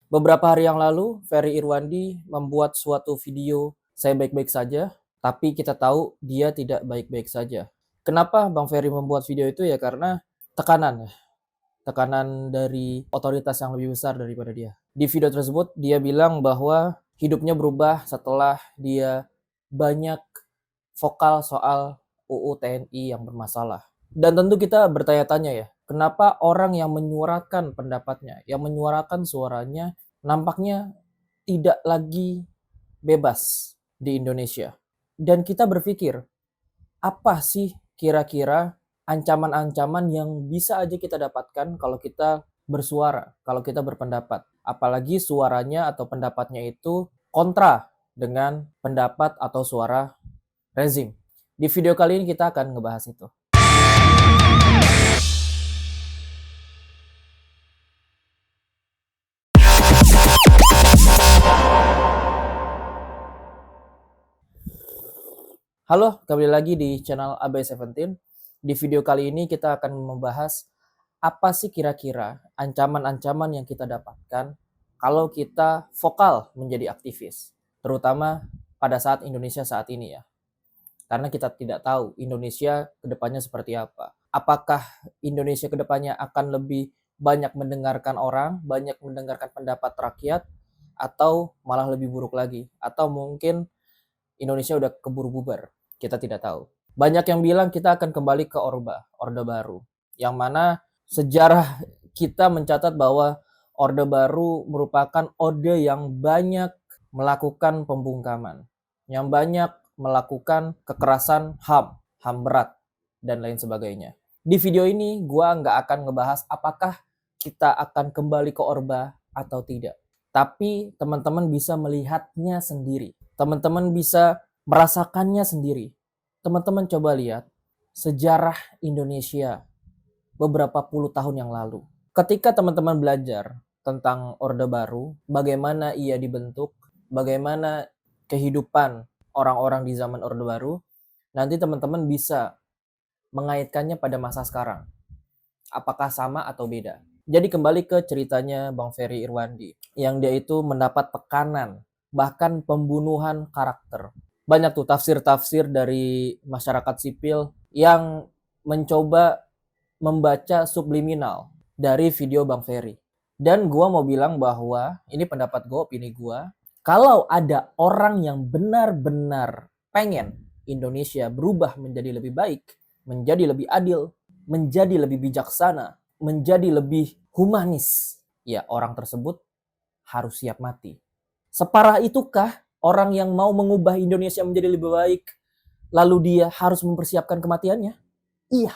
Beberapa hari yang lalu, Ferry Irwandi membuat suatu video, "Saya baik-baik saja," tapi kita tahu dia tidak baik-baik saja. Kenapa Bang Ferry membuat video itu? Ya karena tekanan ya, tekanan dari otoritas yang lebih besar daripada dia. Di video tersebut dia bilang bahwa hidupnya berubah setelah dia banyak vokal soal UU TNI yang bermasalah. Dan tentu kita bertanya-tanya ya, kenapa orang yang menyuarakan pendapatnya, yang menyuarakan suaranya nampaknya tidak lagi bebas di Indonesia. Dan kita berpikir, apa sih kira-kira ancaman-ancaman yang bisa aja kita dapatkan kalau kita bersuara, kalau kita berpendapat. Apalagi suaranya atau pendapatnya itu kontra dengan pendapat atau suara rezim. Di video kali ini kita akan ngebahas itu. Halo, kembali lagi di channel AB17. Di video kali ini kita akan membahas apa sih kira-kira ancaman-ancaman yang kita dapatkan kalau kita vokal menjadi aktivis, terutama pada saat Indonesia saat ini ya. Karena kita tidak tahu Indonesia kedepannya seperti apa. Apakah Indonesia kedepannya akan lebih banyak mendengarkan orang, banyak mendengarkan pendapat rakyat, atau malah lebih buruk lagi, atau mungkin Indonesia udah keburu bubar. Kita tidak tahu. Banyak yang bilang kita akan kembali ke Orde Baru. Yang mana sejarah kita mencatat bahwa Orde Baru merupakan orde yang banyak melakukan pembungkaman. Yang banyak melakukan kekerasan HAM, HAM berat, dan lain sebagainya. Di video ini gua nggak akan ngebahas apakah kita akan kembali ke Orba atau tidak. Tapi teman-teman bisa melihatnya sendiri. Teman-teman bisa merasakannya sendiri. Teman-teman coba lihat sejarah Indonesia beberapa puluh tahun yang lalu. Ketika teman-teman belajar tentang Orde Baru, bagaimana ia dibentuk, bagaimana kehidupan orang-orang di zaman Orde Baru, nanti teman-teman bisa mengaitkannya pada masa sekarang. Apakah sama atau beda? Jadi kembali ke ceritanya Bang Ferry Irwandi, yang dia itu mendapat tekanan, bahkan pembunuhan karakter. Banyak tuh tafsir-tafsir dari masyarakat sipil yang mencoba membaca subliminal dari video Bang Ferry. Dan gua mau bilang bahwa, ini pendapat gua, opini gua, kalau ada orang yang benar-benar pengen Indonesia berubah menjadi lebih baik, menjadi lebih adil, menjadi lebih bijaksana, menjadi lebih humanis, ya orang tersebut harus siap mati. Separah itukah orang yang mau mengubah Indonesia menjadi lebih baik, lalu dia harus mempersiapkan kematiannya? Iya.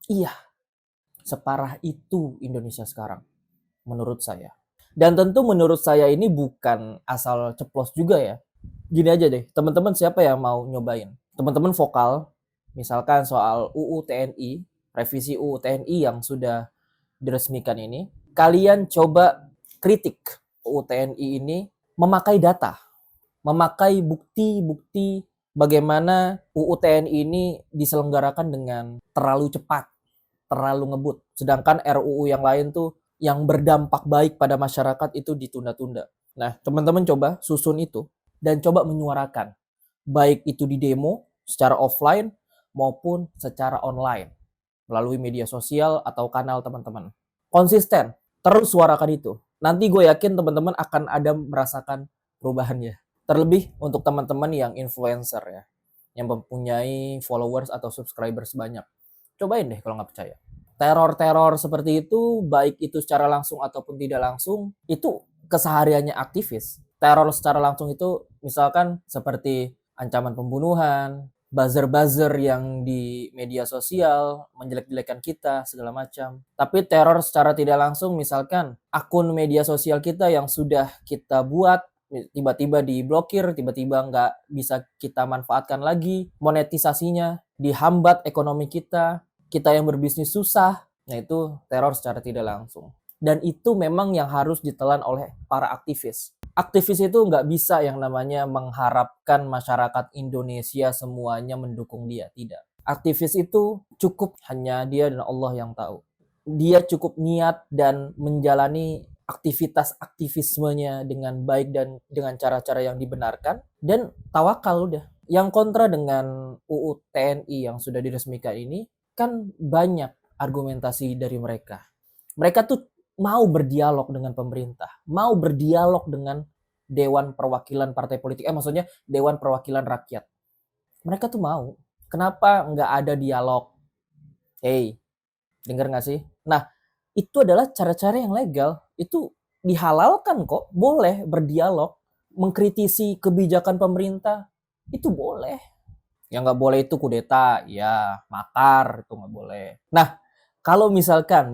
Iya. Separah itu Indonesia sekarang, menurut saya. Dan tentu menurut saya ini bukan asal ceplos juga ya. Gini aja deh, teman-teman siapa yang mau nyobain? Teman-teman vokal, misalkan soal UU TNI, revisi UU TNI yang sudah diresmikan ini, kalian coba kritik UU TNI ini memakai data, memakai bukti-bukti bagaimana UU TNI ini diselenggarakan dengan terlalu cepat, terlalu ngebut. Sedangkan RUU yang lain tuh yang berdampak baik pada masyarakat itu ditunda-tunda. Nah, teman-teman coba susun itu dan coba menyuarakan. Baik itu di demo secara offline maupun secara online melalui media sosial atau kanal teman-teman. Konsisten, terus suarakan itu. Nanti gue yakin teman-teman akan ada merasakan perubahannya. Terlebih untuk teman-teman yang influencer ya, yang mempunyai followers atau subscribers banyak. Cobain deh kalau nggak percaya. Teror-teror seperti itu, baik itu secara langsung ataupun tidak langsung, itu kesehariannya aktivis. Teror secara langsung itu misalkan seperti ancaman pembunuhan, buzzer-buzzer yang di media sosial, menjelek-jelekan kita, segala macam. Tapi teror secara tidak langsung misalkan akun media sosial kita yang sudah kita buat, tiba-tiba diblokir, tiba-tiba nggak bisa kita manfaatkan lagi, monetisasinya, dihambat ekonomi kita yang berbisnis susah. Nah itu teror secara tidak langsung. Dan itu memang yang harus ditelan oleh para aktivis. Aktivis itu nggak bisa yang namanya mengharapkan masyarakat Indonesia semuanya mendukung dia. Tidak. Aktivis itu cukup hanya dia dan Allah yang tahu. Dia cukup niat dan menjalani aktivitas aktivismenya dengan baik dan dengan cara-cara yang dibenarkan, dan tawakal udah. Yang kontra dengan UU TNI yang sudah diresmikan ini, kan banyak argumentasi dari mereka. Mereka tuh mau berdialog dengan pemerintah, mau berdialog dengan Dewan Perwakilan Partai Politik, maksudnya Dewan Perwakilan Rakyat. Mereka tuh mau. Kenapa nggak ada dialog? Hey, denger nggak sih? Nah, itu adalah cara-cara yang legal. Itu dihalalkan kok, boleh berdialog, mengkritisi kebijakan pemerintah, itu boleh. Yang nggak boleh itu kudeta, ya makar, itu nggak boleh. Nah, kalau misalkan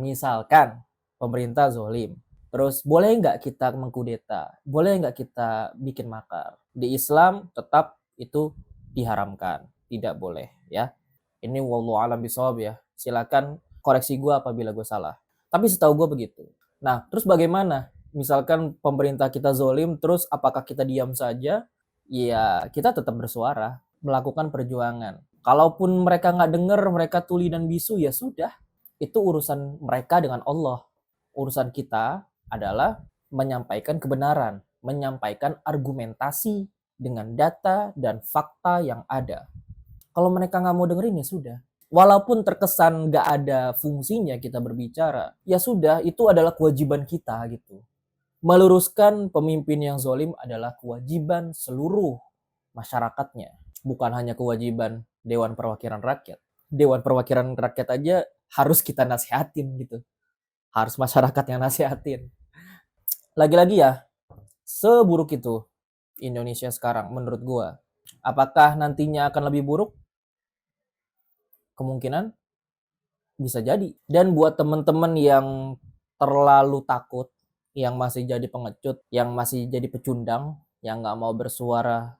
pemerintah zolim, terus boleh nggak kita mengkudeta? Boleh nggak kita bikin makar? Di Islam tetap itu diharamkan, tidak boleh ya. Ini wallahu alam bisawab ya. Silakan koreksi gue apabila gue salah. Tapi setahu gue begitu. Nah, terus bagaimana? Misalkan pemerintah kita zolim, terus apakah kita diam saja? Ya, kita tetap bersuara, melakukan perjuangan. Kalaupun mereka nggak dengar, mereka tuli dan bisu, ya sudah. Itu urusan mereka dengan Allah. Urusan kita adalah menyampaikan kebenaran, menyampaikan argumentasi dengan data dan fakta yang ada. Kalau mereka nggak mau dengerin ya sudah. Walaupun terkesan nggak ada fungsinya kita berbicara, ya sudah, itu adalah kewajiban kita gitu. Meluruskan pemimpin yang zolim adalah kewajiban seluruh masyarakatnya. Bukan hanya kewajiban Dewan Perwakilan Rakyat. Dewan Perwakilan Rakyat aja harus kita nasihatin gitu. Harus masyarakat yang nasihatin. Lagi-lagi ya, seburuk itu Indonesia sekarang menurut gua. Apakah nantinya akan lebih buruk? Kemungkinan bisa jadi. Dan buat teman-teman yang terlalu takut, yang masih jadi pengecut, yang masih jadi pecundang, yang nggak mau bersuara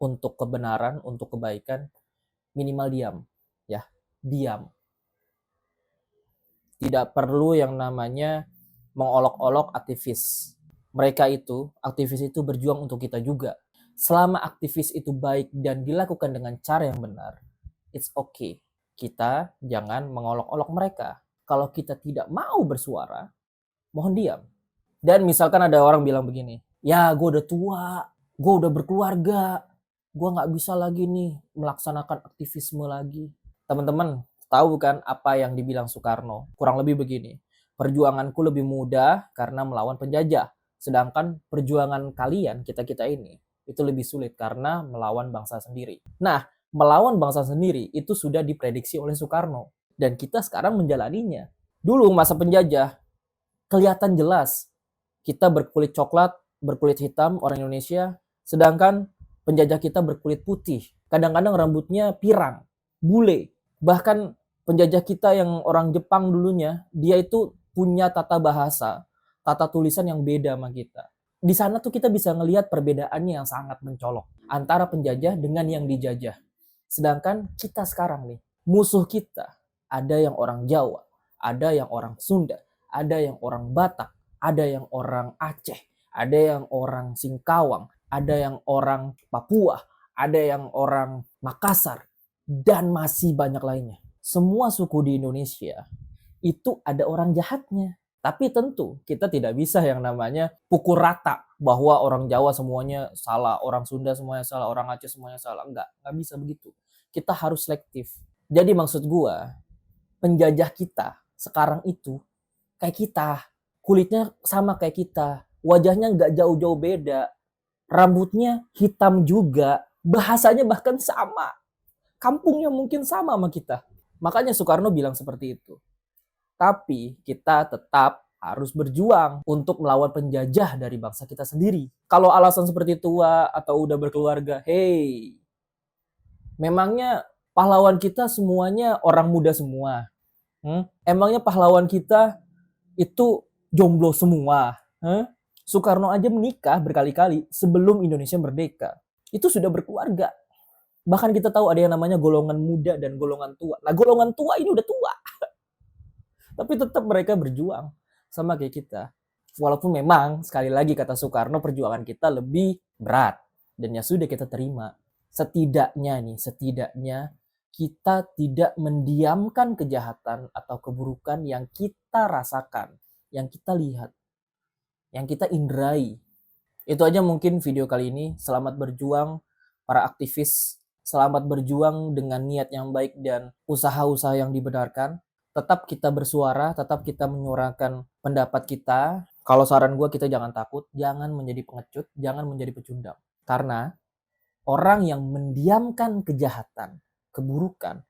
untuk kebenaran, untuk kebaikan, minimal diam. Ya, diam. Tidak perlu yang namanya mengolok-olok aktivis. Aktivis itu berjuang untuk kita juga. Selama aktivis itu baik dan dilakukan dengan cara yang benar, it's okay. Kita jangan mengolok-olok mereka. Kalau kita tidak mau bersuara, mohon diam. Dan misalkan ada orang bilang begini, ya gue udah tua, gue udah berkeluarga, gue gak bisa lagi nih melaksanakan aktivisme lagi. Teman-teman, tahu kan apa yang dibilang Soekarno? Kurang lebih begini, perjuanganku lebih mudah karena melawan penjajah. Sedangkan perjuangan kalian, kita-kita ini, itu lebih sulit karena melawan bangsa sendiri. Nah, melawan bangsa sendiri itu sudah diprediksi oleh Soekarno. Dan kita sekarang menjalaninya. Dulu masa penjajah, kelihatan jelas kita berkulit coklat, berkulit hitam, orang Indonesia, sedangkan penjajah kita berkulit putih. Kadang-kadang rambutnya pirang, bule. Bahkan penjajah kita yang orang Jepang dulunya, dia itu punya tata bahasa, tata tulisan yang beda sama kita. Di sana tuh kita bisa ngelihat perbedaannya yang sangat mencolok antara penjajah dengan yang dijajah. Sedangkan kita sekarang nih, musuh kita ada yang orang Jawa, ada yang orang Sunda, ada yang orang Batak, ada yang orang Aceh, ada yang orang Singkawang, ada yang orang Papua, ada yang orang Makassar, dan masih banyak lainnya. Semua suku di Indonesia itu ada orang jahatnya. Tapi tentu kita tidak bisa yang namanya pukul rata bahwa orang Jawa semuanya salah, orang Sunda semuanya salah, orang Aceh semuanya salah. Enggak bisa begitu. Kita harus selektif. Jadi maksud gua, penjajah kita sekarang itu kayak kita. Kulitnya sama kayak kita. Wajahnya nggak jauh-jauh beda. Rambutnya hitam juga. Bahasanya bahkan sama. Kampungnya mungkin sama kita. Makanya Soekarno bilang seperti itu. Tapi kita tetap harus berjuang untuk melawan penjajah dari bangsa kita sendiri. Kalau alasan seperti tua atau udah berkeluarga, hey, memangnya pahlawan kita semuanya orang muda semua? Emangnya pahlawan kita itu jomblo semua? Soekarno aja menikah berkali-kali sebelum Indonesia merdeka. Itu sudah berkeluarga. Bahkan kita tahu ada yang namanya golongan muda dan golongan tua. Nah, golongan tua ini udah tua. Tapi tetap mereka berjuang sama kayak kita. Walaupun memang sekali lagi kata Soekarno, perjuangan kita lebih berat. Dan ya sudah, kita terima. Setidaknya kita tidak mendiamkan kejahatan atau keburukan yang kita rasakan, yang kita lihat. yang kita indrai. Itu aja mungkin video kali ini. Selamat berjuang para aktivis, selamat berjuang dengan niat yang baik dan usaha-usaha yang dibenarkan. Tetap kita bersuara, tetap kita menyuarakan pendapat kita. Kalau saran gue, kita jangan takut, jangan menjadi pengecut, jangan menjadi pecundang. Karena orang yang mendiamkan kejahatan, keburukan,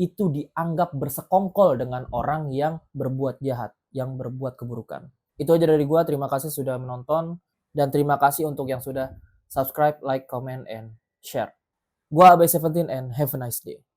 itu dianggap bersekongkol dengan orang yang berbuat jahat, yang berbuat keburukan. Itu aja dari gua. Terima kasih sudah menonton dan terima kasih untuk yang sudah subscribe, like, comment, and share. Gua Abai 17 and have a nice day.